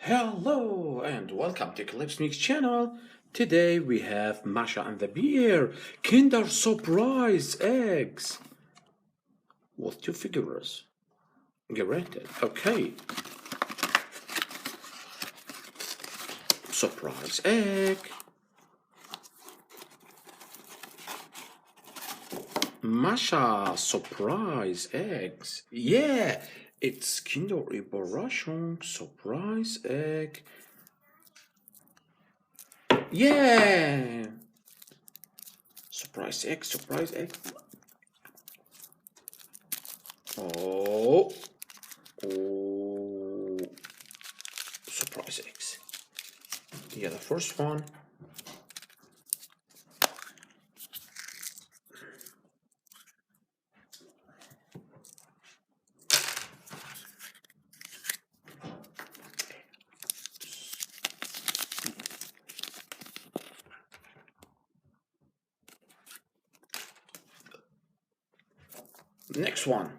Hello and welcome to Clipsmixxx channel. Today we have Masha and the bear Kinder Surprise eggs with two figures. Guaranteed. Okay. Surprise egg. Masha surprise eggs. Yeah, it's Kinder Überraschung surprise egg. Yeah! Surprise egg, surprise egg. Oh. Oh. Surprise eggs. Yeah, the first one. Next one.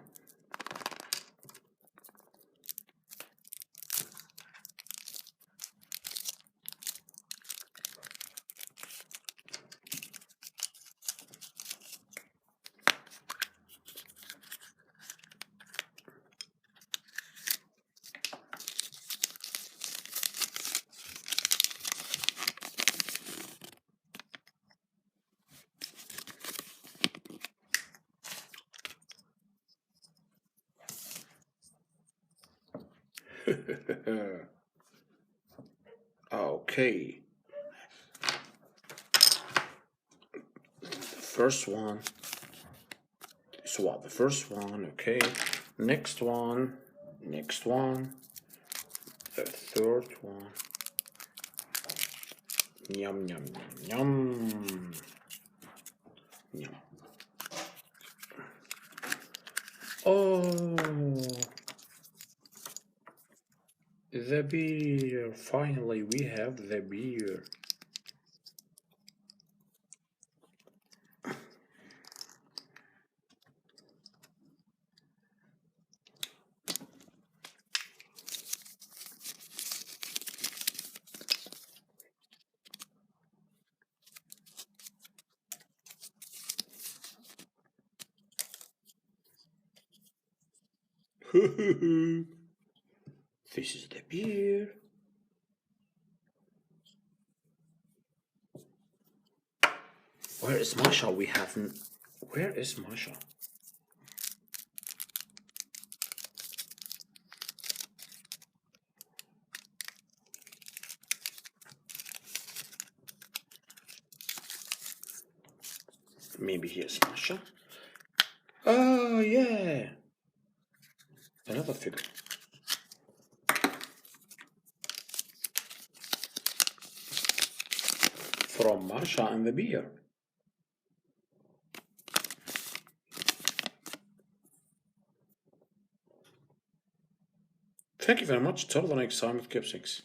Okay. The first one. Swap the first one. Okay. Next one. Next one. The third one. Yum, yum, yum, yum. Yum. Oh. The beer. Finally, we have the beer. This is the beer. Where is Masha? We haven't. Where is Masha? Maybe here's Masha. Oh, yeah. Another figure. From Masha and the beer. Thank you very much. Till the next time with Clipsmixxx.